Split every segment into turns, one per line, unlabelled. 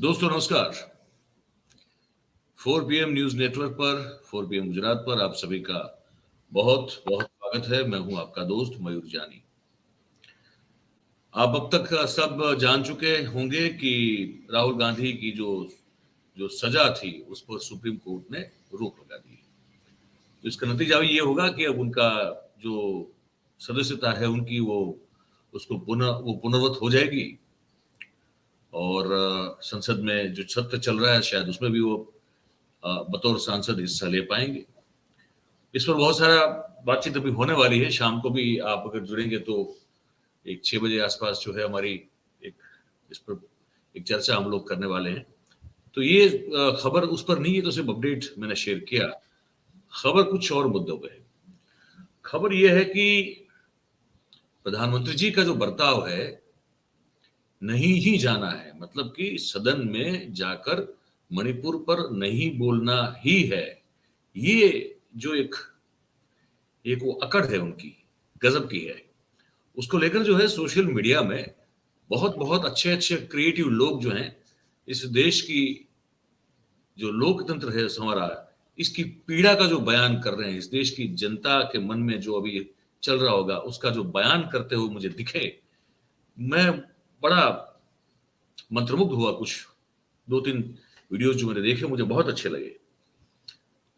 दोस्तों नमस्कार। 4 PM news network पर 4 PM गुजरात पर आप सभी का बहुत बहुत स्वागत है। मैं हूं आपका दोस्त मयूर जानी। आप अब तक सब जान चुके होंगे कि राहुल गांधी की जो जो सजा थी उस पर सुप्रीम कोर्ट ने रोक लगा दी। तो इसका नतीजा ये होगा कि अब उनका जो सदस्यता है उनकी उसको वो पुनर्वत हो जाएगी और संसद में जो सत्र चल रहा है शायद उसमें भी वो बतौर सांसद हिस्सा ले पाएंगे। इस पर बहुत सारा बातचीत अभी होने वाली है। शाम को भी आप अगर जुड़ेंगे तो एक 6 बजे आसपास जो है हमारी एक इस पर एक चर्चा हम लोग करने वाले हैं। तो ये खबर उस पर नहीं है, तो सिर्फ अपडेट मैंने शेयर किया। खबर कुछ और मुद्दों पे है। खबर ये है कि प्रधानमंत्री जी का जो बर्ताव है नहीं ही जाना है, मतलब कि सदन में जाकर मणिपुर पर नहीं बोलना ही है। ये जो एक एक वो अकड़ है उनकी, गजब की है। उसको लेकर जो है सोशल मीडिया में बहुत बहुत अच्छे अच्छे क्रिएटिव लोग जो हैं इस देश की जो लोकतंत्र है हमारा, इसकी पीड़ा का जो बयान कर रहे हैं, इस देश की जनता के मन में जो अभी चल रहा होगा उसका जो बयान करते हुए मुझे दिखे, मैं बड़ा मंत्रमुग्ध हुआ। कुछ 2-3 वीडियोज जो मैंने देखे मुझे बहुत अच्छे लगे।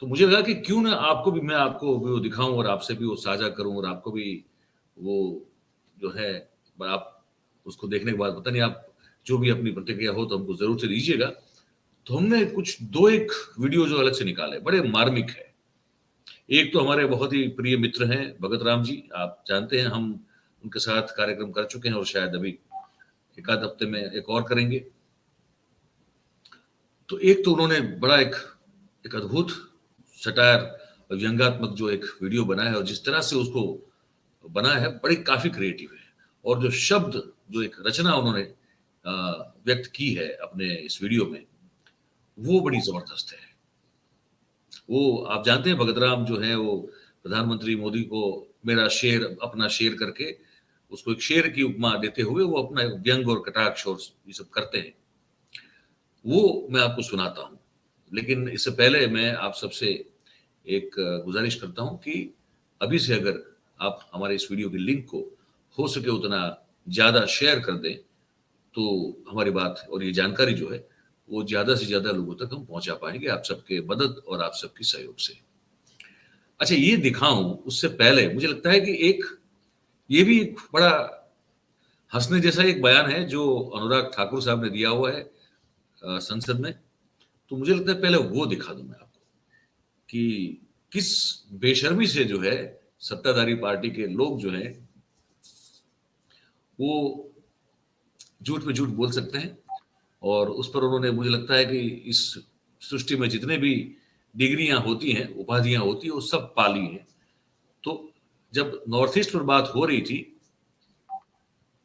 तो मुझे लगा कि क्यों ना मैं आपको भी वो दिखाऊं और आपसे भी वो साझा करूं और आपको भी वो जो है आप उसको देखने के बाद पता नहीं आप जो भी अपनी प्रतिक्रिया हो तो हमको जरूर से दीजिएगा। तो हमने कुछ 2-1 वीडियो जो अलग से निकाले, बड़े मार्मिक है। एक तो हमारे बहुत ही प्रिय मित्र हैं भगत राम जी, आप जानते हैं हम उनके साथ कार्यक्रम कर चुके हैं और शायद अभी एक आध हफ्ते में एक और करेंगे। तो एक तो उन्होंने बड़ा एक अद्भुत सटायर और व्यंग्यात्मक जो एक वीडियो बनाया है और जिस तरह से उसको बनाया है बड़ी काफी क्रिएटिव है। और जो शब्द जो एक रचना उन्होंने व्यक्त की है अपने इस वीडियो में, वो बड़ी जबरदस्त है। वो आप जानते हैं भगत राम जो है वो प्रधानमंत्री मोदी को मेरा शेर अपना शेर करके उसको एक शेर की उपमा देते हुए वो अपना व्यंग और कटाक्ष और ये सब करते हैं। वो मैं आपको सुनाता हूं, लेकिन इससे पहले मैं आप सबसे एक गुजारिश करता हूं कि अभी से अगर आप हमारे इस वीडियो की लिंक को हो सके उतना ज्यादा शेयर कर दें तो हमारी बात और ये जानकारी जो है वो ज्यादा से ज्यादा लोगों तक हम पहुंचा पाएंगे आप सबके मदद और आप सबके सहयोग से। अच्छा, ये दिखाऊं उससे पहले मुझे लगता है कि ये भी एक बड़ा हंसने जैसा एक बयान है जो अनुराग ठाकुर साहब ने दिया हुआ है संसद में। तो मुझे लगता है पहले वो दिखा दूं मैं आपको कि किस बेशर्मी से जो है सत्ताधारी पार्टी के लोग जो हैं वो झूठ पे झूठ बोल सकते हैं। और उस पर उन्होंने, मुझे लगता है कि इस सृष्टि में जितने भी डिग्रियां होती हैं, उपाधियां होती हैं, वो सब पाली हैं। तो जब नॉर्थ ईस्ट पर बात हो रही थी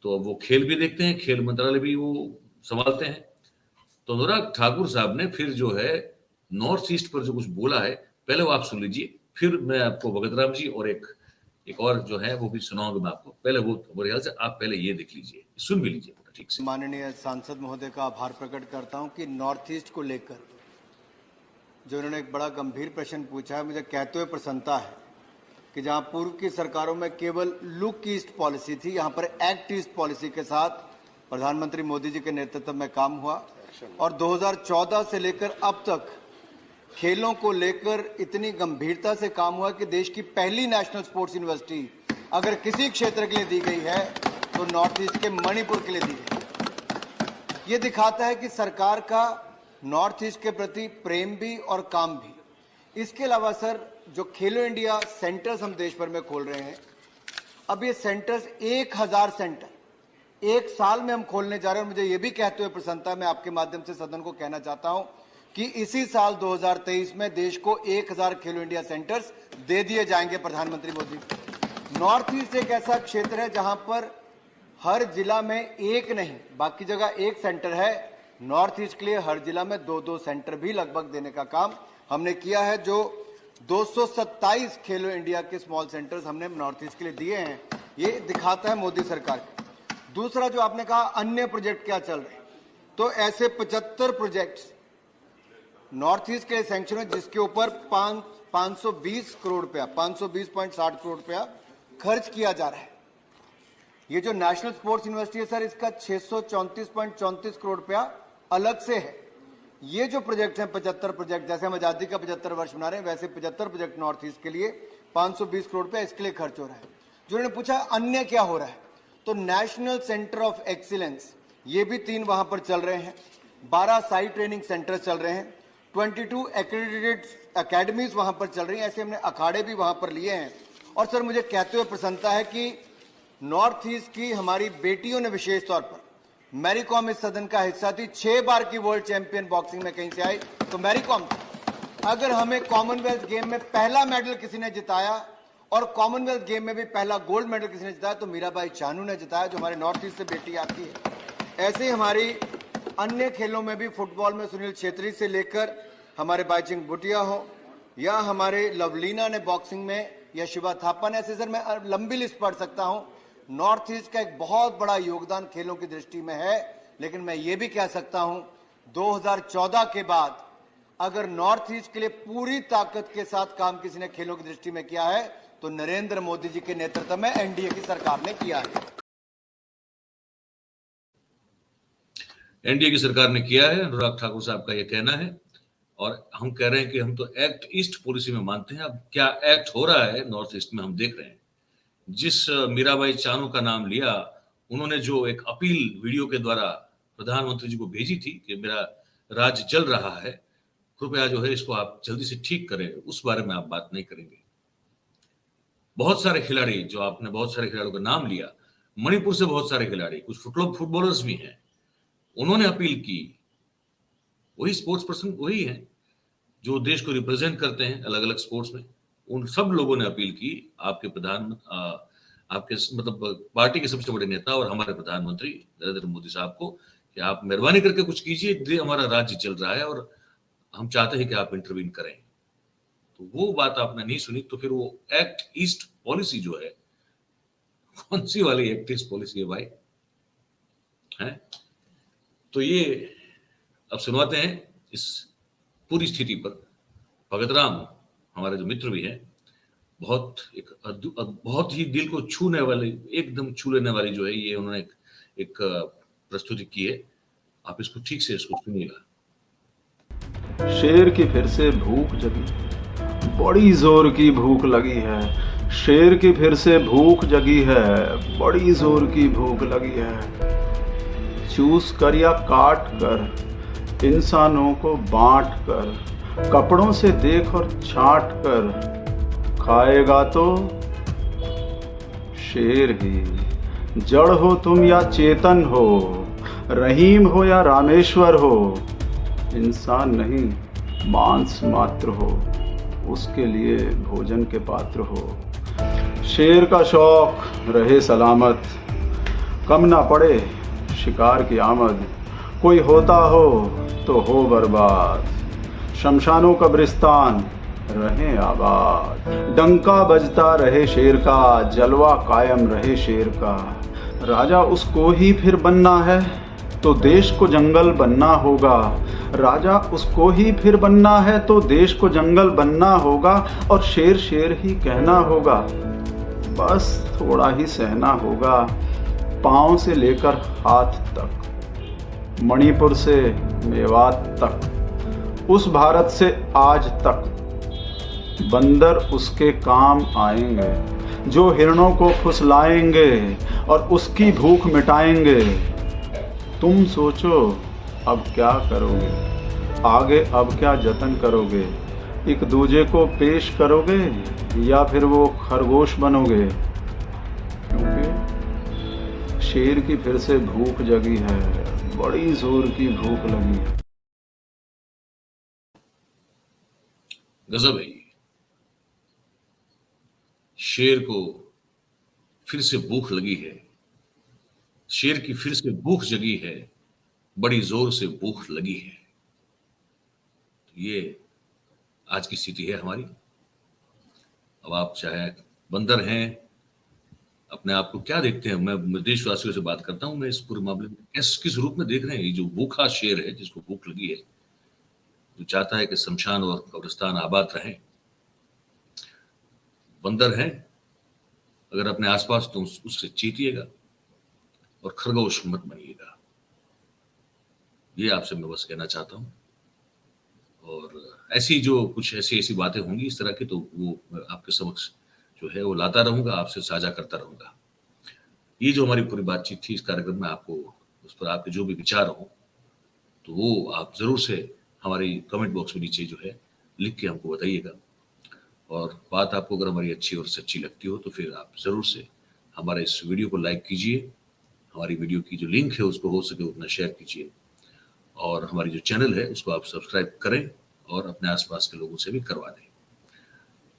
तो वो खेल भी देखते हैं, खेल मंत्रालय भी वो संभालते हैं। तो अनुराग ठाकुर साहब ने फिर जो है नॉर्थ ईस्ट पर जो कुछ बोला है, पहले वो आप सुन लीजिए, फिर मैं आपको भगत राम जी और एक और जो है वो भी सुनाऊंगा मैं आपको। पहले वो मेरे ख्याल से आप पहले ये देख लीजिए, सुन भी लीजिए पूरा ठीक से।
माननीय सांसद महोदय का आभार प्रकट करता हूं कि नॉर्थ ईस्ट को लेकर जो उन्होंने एक बड़ा गंभीर प्रश्न पूछा है, मुझे कहते हुए प्रसन्नता है कि जहां पूर्व की सरकारों में केवल लुक ईस्ट पॉलिसी थी, यहां पर एक्ट ईस्ट पॉलिसी के साथ प्रधानमंत्री मोदी जी के नेतृत्व में काम हुआ। और 2014 से लेकर अब तक खेलों को लेकर इतनी गंभीरता से काम हुआ कि देश की पहली नेशनल स्पोर्ट्स यूनिवर्सिटी अगर किसी क्षेत्र के लिए दी गई है तो नॉर्थ ईस्ट के मणिपुर के लिए दी गई। ये दिखाता है कि सरकार का नॉर्थ ईस्ट के प्रति प्रेम भी और काम भी। इसके अलावा सर, जो खेलो इंडिया सेंटर्स हम देश भर में खोल रहे हैं, अब ये सेंटर्स 1000 सेंटर एक साल में हम खोलने जा रहे हैं। मुझे ये भी कहते हुए प्रसन्नता, मैं आपके माध्यम से सदन को कहना चाहता हूं कि इसी साल 2023 में देश को 1000 खेलो इंडिया सेंटर्स दे दिए जाएंगे प्रधानमंत्री मोदी। नॉर्थ ईस्ट एक ऐसा क्षेत्र है जहां पर हर जिला में एक नहीं, बाकी जगह एक सेंटर है। नॉर्थ ईस्ट के लिए हर जिला में 2-2 सेंटर भी लगभग देने का काम हमने किया है। जो 227 खेलो इंडिया के स्मॉल सेंटर्स हमने नॉर्थ ईस्ट के लिए दिए हैं, ये दिखाता है मोदी सरकार का। दूसरा जो आपने कहा अन्य प्रोजेक्ट क्या चल रहे हैं, तो ऐसे 75 प्रोजेक्ट्स नॉर्थ ईस्ट के लिए सैंक्शन है, जिसके ऊपर 520 करोड़ रुपया 520.60 करोड़ रुपया खर्च किया जा रहा है। ये जो नेशनल स्पोर्ट्स यूनिवर्सिटी है सर, इसका 634.34 करोड़ रुपया अलग से है। ये जो प्रोजेक्ट हैं 75 प्रोजेक्ट, जैसे हम आजादी का 75 वर्ष मना रहे हैं, वैसे 75 प्रोजेक्ट नॉर्थ ईस्ट के लिए 520 करोड़ रुपया इसके लिए खर्च हो रहा है। जो उन्होंने पूछा अन्य क्या हो रहा है, तो नेशनल सेंटर ऑफ एक्सीलेंस ये भी 3 वहां पर चल रहे हैं, 12 साइट ट्रेनिंग सेंटर चल रहे हैं, 22 एक्रेडिटेड अकेडमीज वहां पर चल रही हैं। ऐसे हमने अखाड़े भी वहां पर लिए हैं। और सर मुझे कहते हुए प्रसन्नता है कि नॉर्थ ईस्ट की हमारी बेटियों ने विशेष तौर पर, मैरी कॉम इस सदन का हिस्सा थी, 6 बार की वर्ल्ड चैंपियन बॉक्सिंग में कहीं से आई तो मैरी कॉम थी। अगर हमें कॉमनवेल्थ गेम में पहला मेडल किसी ने जिताया और कॉमनवेल्थ गेम में भी पहला गोल्ड मेडल किसी ने जिताया तो मीराबाई चानू ने जिताया, जो हमारे नॉर्थ ईस्ट से बेटी आती है। ऐसे ही हमारी अन्य खेलों में भी, फुटबॉल में सुनील छेत्री से लेकर हमारे बाइचिंग भुटिया हो, या हमारे लवलीना ने बॉक्सिंग में, या शिवा थापा ने, ऐसे सर मैं लंबी लिस्ट पढ़ सकता हूं। नॉर्थ ईस्ट का एक बहुत बड़ा योगदान खेलों की दृष्टि में है। लेकिन मैं ये भी कह सकता हूं 2014 के बाद अगर नॉर्थ ईस्ट के लिए पूरी ताकत के साथ काम किसी ने खेलों की दृष्टि में किया है तो नरेंद्र मोदी जी के नेतृत्व में एनडीए की सरकार ने किया है।
एनडीए की सरकार ने किया है, अनुराग ठाकुर साहब का यह कहना है। और हम कह रहे हैं कि हम तो एक्ट ईस्ट पॉलिसी में मानते हैं। अब क्या एक्ट हो रहा है नॉर्थ ईस्ट में हम देख रहे हैं। जिस मीराबाई चानू का नाम लिया, उन्होंने जो एक अपील वीडियो के द्वारा प्रधानमंत्री जी को भेजी थी कि मेरा राज्य जल रहा है, कृपया जो है इसको आप जल्दी से ठीक करें, उस बारे में आप बात नहीं करेंगे। बहुत सारे खिलाड़ी, जो आपने बहुत सारे खिलाड़ियों का नाम लिया, मणिपुर से बहुत सारे खिलाड़ी, कुछ फुटबॉलर्स भी हैं, उन्होंने अपील की। वही स्पोर्ट्स पर्सन वही हैं जो देश को रिप्रेजेंट करते हैं अलग अलग स्पोर्ट्स में। उन सब लोगों ने अपील की आपके आपके मतलब पार्टी के सबसे बड़े नेता और हमारे प्रधानमंत्री नरेंद्र मोदी साहब को कि आप मेहरबानी करके कुछ कीजिए, हमारा राज्य चल रहा है और हम चाहते हैं कि आप इंटरवीन करें। तो वो बात आपने नहीं सुनी। तो फिर वो एक्ट ईस्ट पॉलिसी जो है, कौन सी वाली एक्ट ईस्ट पॉलिसी है भाई, है? तो ये अब सुनवाते हैं इस पूरी स्थिति पर। भगत राम हमारे जो मित्र भी हैं, बहुत ही दिल को छूने वाली, एकदम छू लेने वाली जो है ये उन्होंने एक प्रस्तुति की है। आप इसको ठीक से इसको सुनिएगा।
शेर की फिर से भूख जगी, बड़ी जोर की भूख लगी है। शेर की फिर से भूख जगी है, बड़ी जोर की भूख लगी है। चूस कर या काट कर, इंसानों को बांट कर, कपड़ों से देख और छाट कर, खाएगा तो शेर ही। जड़ हो तुम या चेतन हो, रहीम हो या रामेश्वर हो, इंसान नहीं मांस मात्र हो, उसके लिए भोजन के पात्र हो। शेर का शौक रहे सलामत, कम ना पड़े शिकार की आमद। कोई होता हो तो हो बर्बाद, शमशानों कब्रिस्तान रहे आबाद। डंका बजता रहे शेर का, जलवा कायम रहे शेर का। राजा उसको ही फिर बनना है तो देश को जंगल बनना होगा। राजा उसको ही फिर बनना है तो देश को जंगल बनना होगा। और शेर शेर ही कहना होगा, बस थोड़ा ही सहना होगा। पांव से लेकर हाथ तक, मणिपुर से मेवात तक, उस भारत से आज तक बंदर उसके काम आएंगे जो हिरणों को फुसलाएंगे और उसकी भूख मिटाएंगे। तुम सोचो अब क्या करोगे, आगे अब क्या जतन करोगे। एक दूजे को पेश करोगे या फिर वो खरगोश बनोगे। क्योंकि शेर की फिर से भूख जगी है, बड़ी जोर की भूख लगी है।
गजब है। शेर को फिर से भूख लगी है, शेर की फिर से भूख जगी है, बड़ी जोर से भूख लगी है। तो ये आज की स्थिति है हमारी। अब आप चाहे बंदर हैं, अपने आप को क्या देखते हैं? मैं देशवासियों से बात करता हूँ, मैं इस पूरे मामले में किस रूप में देख रहे हैं? ये जो भूखा शेर है, जिसको भूख लगी है, जो चाहता है कि शमशान और कब्रिस्तान आबाद रहें, बंदर हैं अगर अपने आसपास तो उससे चीतिएगा और खरगोश मत बनिएगा। ये आपसे मैं बस कहना चाहता हूँ। और ऐसी बातें होंगी इस तरह की, तो वो आपके समक्ष जो है वो लाता रहूंगा, आपसे साझा करता रहूंगा। ये जो हमारी पूरी बातचीत थी इस कार्यक्रम में, आपको उस पर आपके जो भी विचार हो तो वो आप जरूर से हमारी कमेंट बॉक्स में नीचे जो है लिख के हमको बताइएगा। और बात आपको अगर हमारी अच्छी और सच्ची लगती हो तो फिर आप जरूर से हमारे इस वीडियो को लाइक कीजिए, हमारी वीडियो की जो लिंक है उसको हो सके उतना शेयर कीजिए, और हमारी जो चैनल है उसको आप सब्सक्राइब करें और अपने आसपास के लोगों से भी करवा दें।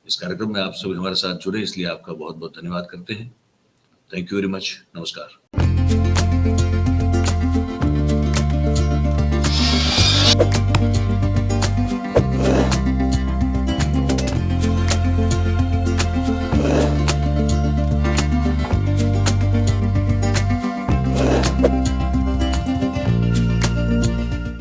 इस कार्यक्रम में आप सभी हमारे साथ जुड़े, इसलिए आपका बहुत बहुत धन्यवाद करते हैं। Thank you very much. नमस्कार।